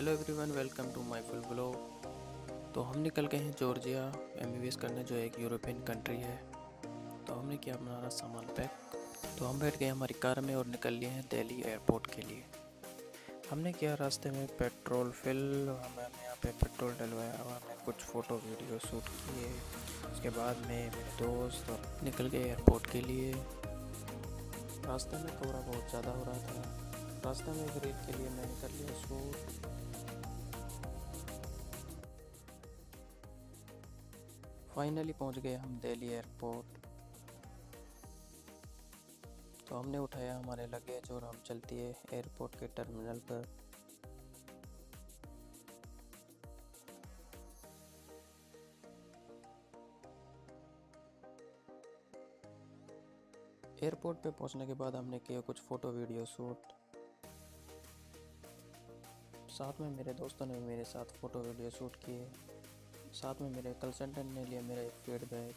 Hello everyone, welcome to my full blog. तो हम निकल गए हैं जॉर्जिया एमबीबीएस करने, जो एक यूरोपियन कंट्री है। तो हमने किया अपना सामान पैक। तो हम बैठ गए हमारी कार में और निकल लिए हैं दिल्ली एयरपोर्ट के लिए। हमने किया रास्ते में पेट्रोल फिल, हमने यहाँ पे पेट्रोल डलवाया और हमने कुछ फ़ोटो वीडियो शूट किए। उसके बाद में मेरे दोस्त निकल गए एयरपोर्ट के लिए। रास्ते में कोहरा बहुत ज़्यादा हो रहा था। रास्ते में एक रील के लिए मैंने कर लिया शूट। फाइनली पहुंच गए हम दिल्ली एयरपोर्ट। तो हमने उठाया हमारे लगेज और हम चलती है एयरपोर्ट के टर्मिनल पर। एयरपोर्ट पे पहुंचने के बाद हमने किया कुछ फ़ोटो वीडियो शूट। साथ में मेरे दोस्तों ने मेरे साथ फ़ोटो वीडियो शूट किए। साथ में मेरे कंसल्टेंट ने लिया मेरा एक फीडबैक।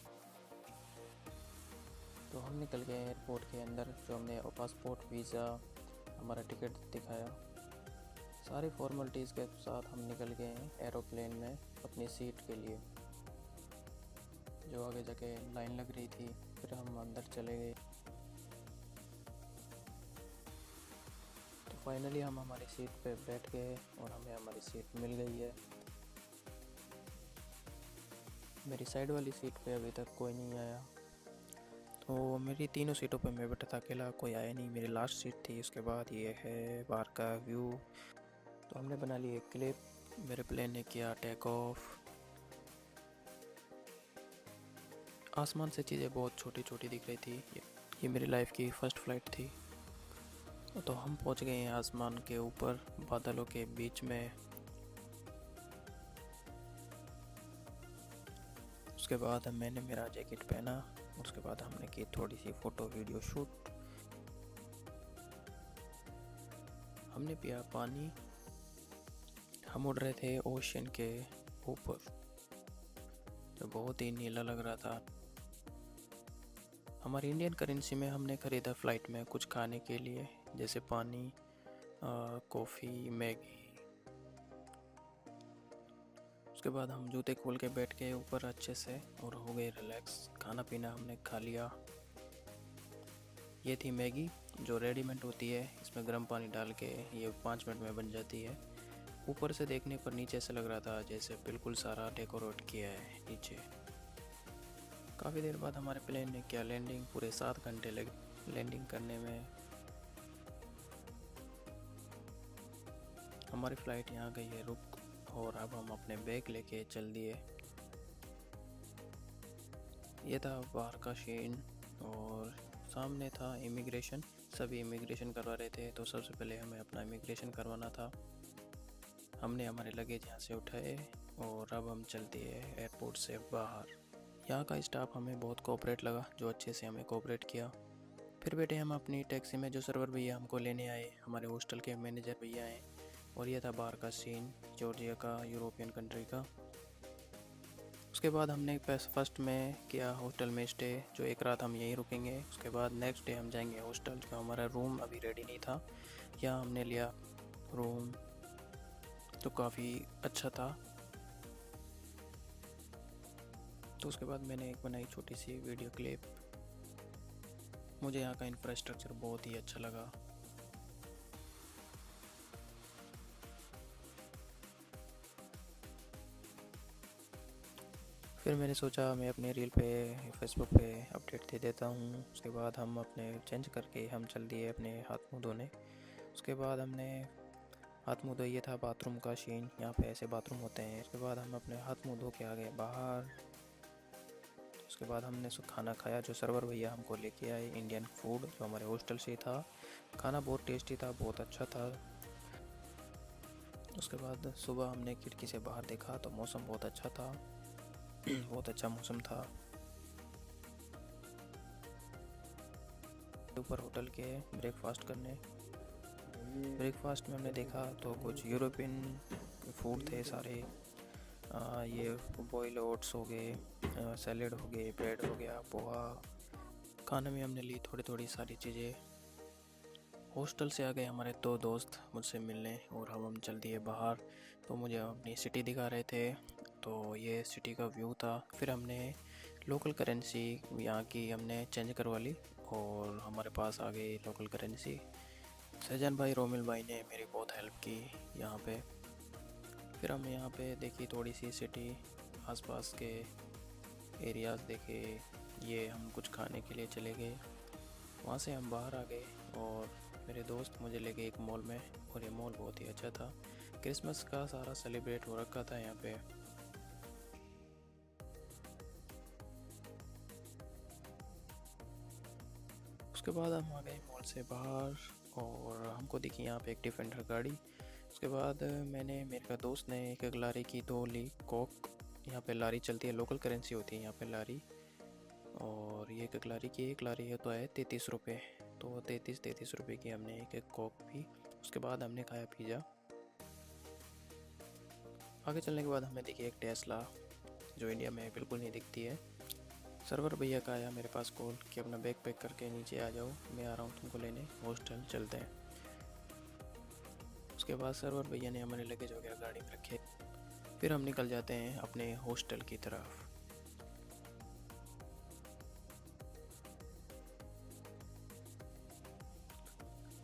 तो हम निकल गए एयरपोर्ट के अंदर, जो हमने पासपोर्ट, वीज़ा, हमारा टिकट दिखाया। सारी फॉर्मेलिटीज़ के साथ हम निकल गए हैं एरोप्लेन में अपनी सीट के लिए, जो आगे जाके लाइन लग रही थी। फिर हम अंदर चले गए। तो फाइनली हम हमारी सीट पे बैठ गए और हमें हमारी सीट मिल गई है। मेरी साइड वाली सीट पे अभी तक कोई नहीं आया। तो मेरी तीनों सीटों पे मैं बैठा था अकेला, कोई आया नहीं। मेरी लास्ट सीट थी। उसके बाद ये है बाहर का व्यू। तो हमने बना ली एक क्लिप। मेरे प्लेन ने किया टेक ऑफ। आसमान से चीज़ें बहुत छोटी छोटी दिख रही थी। ये मेरी लाइफ की फ़र्स्ट फ्लाइट थी। तो हम पहुंच गए हैं आसमान के ऊपर, बादलों के बीच में। उसके बाद मैंने मेरा जैकेट पहना। उसके बाद हमने की थोड़ी सी फ़ोटो वीडियो शूट। हमने पिया पानी। हम उड़ रहे थे ओशन के ऊपर, जो बहुत ही नीला लग रहा था। हमारी इंडियन करेंसी में हमने ख़रीदा फ़्लाइट में कुछ खाने के लिए, जैसे पानी, कॉफ़ी, मैगी। उसके बाद हम जूते खोल के बैठ गए ऊपर अच्छे से और हो गए रिलैक्स। खाना पीना हमने खा लिया। ये थी मैगी, जो रेडीमेड होती है। इसमें गर्म पानी डाल के ये 5 मिनट में बन जाती है। ऊपर से देखने पर नीचे से लग रहा था जैसे बिल्कुल सारा डेकोरेट किया है नीचे। काफ़ी देर बाद हमारे प्लेन ने किया लैंडिंग। पूरे 7 घंटे लगे लैंडिंग करने में। हमारी फ़्लाइट यहाँ गई है रुक, और अब हम अपने बैग लेके चल दिए। ये था बाहर का सीन और सामने था इमिग्रेशन। सभी इमिग्रेशन करवा रहे थे, तो सबसे पहले हमें अपना इमिग्रेशन करवाना था। हमने हमारे लगेज यहाँ से उठाए और अब हम चलते हैं एयरपोर्ट से बाहर। यहाँ का स्टाफ हमें बहुत कोऑपरेट लगा, जो अच्छे से हमें कोऑपरेट किया। फिर बैठे हम अपनी टैक्सी में। जो सर्वर भैया हमको लेने आए, हमारे हॉस्टल के मैनेजर भैया हैं। और यह था बाहर का सीन जॉर्जिया का, यूरोपियन कंट्री का। उसके बाद हमने फर्स्ट में किया हॉस्टल में स्टे, जो एक रात हम यहीं रुकेंगे। उसके बाद नेक्स्ट डे हम जाएंगे हॉस्टल, जो हमारा रूम अभी रेडी नहीं था। यहाँ हमने लिया रूम, तो काफ़ी अच्छा था। तो उसके बाद मैंने एक बनाई छोटी सी वीडियो क्लिप। मुझे यहाँ का इंफ्रास्ट्रक्चर बहुत ही अच्छा लगा। फिर मैंने सोचा मैं अपने रील पे फेसबुक पे अपडेट दे देता हूँ। उसके बाद हम अपने चेंज करके हम चल दिए अपने हाथ मुँह धोने। उसके बाद हमने हाथ मुँह धोए। ये था बाथरूम का सीन, यहाँ पे ऐसे बाथरूम होते हैं। उसके बाद हम अपने हाथ मुँह धो के आ गए बाहर। उसके बाद हमने खाना खाया, जो सर्वर भैया हमको लेके आए, इंडियन फूड, जो हमारे हॉस्टल से था। खाना बहुत टेस्टी था, बहुत अच्छा था। उसके बाद सुबह हमने खिड़की से बाहर देखा तो मौसम बहुत अच्छा था। बहुत अच्छा मौसम था। ऊपर होटल के ब्रेकफास्ट करने। ब्रेकफास्ट में हमने देखा तो कुछ यूरोपियन फूड थे सारे। ये बॉयल ओट्स हो गए, सैलेड हो गए, ब्रेड हो गया, पोहा। खाने में हमने ली थोड़ी थोड़ी सारी चीज़ें। हॉस्टल से आ गए हमारे दो दोस्त मुझसे मिलने और हम चल दिए बाहर। तो मुझे अपनी सिटी दिखा रहे थे, तो ये सिटी का व्यू था। फिर हमने लोकल करेंसी यहाँ की हमने चेंज करवा ली और हमारे पास आ गई लोकल करेंसी। सहजान भाई, रोमिल भाई ने मेरी बहुत हेल्प की यहाँ पे। फिर हम यहाँ पे देखी थोड़ी सी सिटी, आसपास के एरियाज़ देखे। ये हम कुछ खाने के लिए चले गए, वहाँ से हम बाहर आ गए और मेरे दोस्त मुझे ले गए एक मॉल में। और ये मॉल बहुत ही अच्छा था, क्रिसमस का सारा सेलिब्रेट हो रखा था यहाँ पे। उसके बाद हम आ गए मॉल से बाहर और हमको दिखी यहाँ पे एक डिफेंडर गाड़ी। उसके बाद मेरे दोस्त ने एक लारी की 2 ली कोक। यहाँ पे लारी चलती है, लोकल करेंसी होती है यहाँ पे लारी। और ये एक लारी की, एक लारी है तो है 33 रुपये। तो 33 रुपये की हमने एक कोक पी। उसके बाद हमने खाया पिज़्ज़ा। आगे चलने के बाद हमें देखी एक टेस्ला, जो इंडिया में बिल्कुल नहीं दिखती है। सर्वर भैया का आया मेरे पास कॉल कि अपना बैग पैक करके नीचे आ जाओ, मैं आ रहा हूँ तुमको लेने, हॉस्टल चलते हैं। उसके बाद सर्वर भैया ने हमारे लगेज वगैरह गाड़ी में रखे। फिर हम निकल जाते हैं अपने हॉस्टल की तरफ।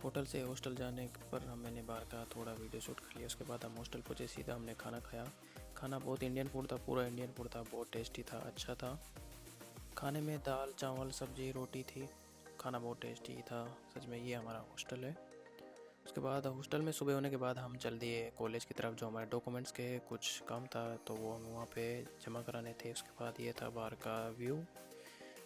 होटल से हॉस्टल जाने पर मैंने बाहर का थोड़ा वीडियो शूट कर लिया। उसके बाद हम हॉस्टल पहुँचे, सीधा हमने खाना खाया। खाना बहुत इंडियन फूड था, पूरा इंडियन फूड था, बहुत टेस्टी था, अच्छा था। खाने में दाल चावल सब्जी रोटी थी, खाना बहुत टेस्टी था सच में। ये हमारा हॉस्टल है। उसके बाद हॉस्टल में सुबह होने के बाद हम चल दिए कॉलेज की तरफ, जो हमारे डॉक्यूमेंट्स के कुछ काम था तो वो हमें वहाँ पे जमा कराने थे। उसके बाद ये था बाहर का व्यू।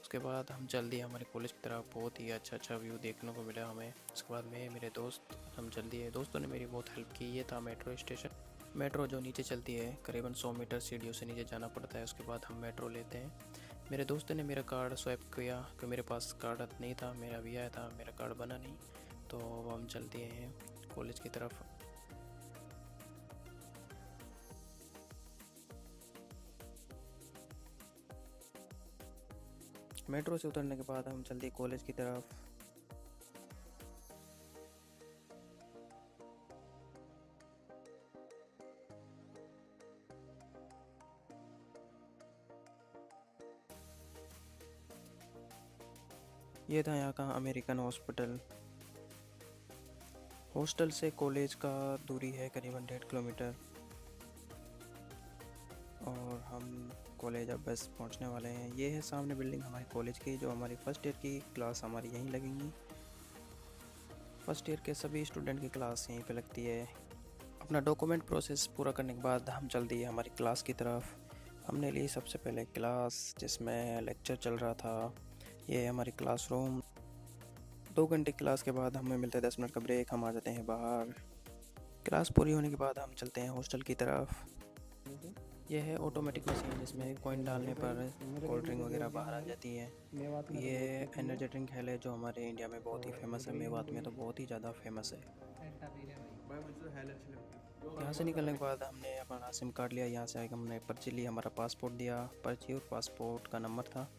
उसके बाद हम चल दिए हमारे कॉलेज की तरफ, बहुत ही अच्छा व्यू देखने को मिला हमें। उसके बाद मैं मेरे दोस्त हम चल दिए, दोस्तों ने मेरी बहुत हेल्प की। ये था मेट्रो स्टेशन, मेट्रो जो नीचे चलती है, करीबन 100 मीटर सीढ़ियों से नीचे जाना पड़ता है। उसके बाद हम मेट्रो लेते हैं। मेरे दोस्त ने मेरा कार्ड स्वैप किया कि मेरे पास कार्ड नहीं था, मेरा भी आया था, मेरा कार्ड बना नहीं। तो हम चल दिए हैं कॉलेज की तरफ। मेट्रो से उतरने के बाद हम चल दिए कॉलेज की तरफ। ये था यहाँ का अमेरिकन हॉस्पिटल। हॉस्टल से कॉलेज का दूरी है करीबन 1.5 किलोमीटर। और हम कॉलेज अब बस पहुँचने वाले हैं। ये है सामने बिल्डिंग हमारे कॉलेज की, जो हमारी फ़र्स्ट ईयर की क्लास हमारी यहीं लगेंगी। फर्स्ट ईयर के सभी स्टूडेंट की क्लास यहीं पे लगती है। अपना डॉक्यूमेंट प्रोसेस पूरा करने के बाद हम चल दिए हमारी क्लास की तरफ। हमने ली सबसे पहले क्लास, जिसमें लेक्चर चल रहा था। ये है हमारी क्लासरूम। 2 घंटे क्लास के बाद हमें मिलता है 10 मिनट का ब्रेक, हम आ जाते हैं बाहर। क्लास पूरी होने के बाद हम चलते हैं हॉस्टल की तरफ। यह है ऑटोमेटिक मशीन, जिसमें कॉइन डालने पर कोल्ड ड्रिंक वगैरह बाहर आ जाती है। ये एनर्जी ड्रिंक है जो हमारे इंडिया में बहुत ही फेमस है, मेवात में तो बहुत ही ज़्यादा फेमस है। यहाँ से निकलने के बाद हमने अपना सिम कार्ड लिया, यहाँ से आके हमने पर्ची ली, हमारा पासपोर्ट दिया। पर्ची और पासपोर्ट का नंबर था,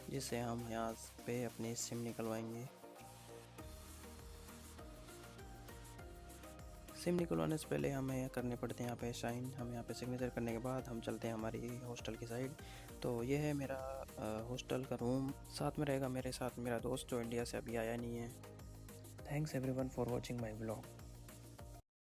जिससे हम यहाँ पे अपनी सिम निकलवाएंगे। सिम निकलवाने से पहले हमें करने पड़ते हैं यहाँ पे साइन। हम यहाँ पे सिग्नेचर करने के बाद हम चलते हैं हमारी हॉस्टल की साइड। तो ये है मेरा हॉस्टल का रूम। साथ में रहेगा मेरे साथ मेरा दोस्त, जो इंडिया से अभी आया नहीं है। Thanks everyone for watching my vlog.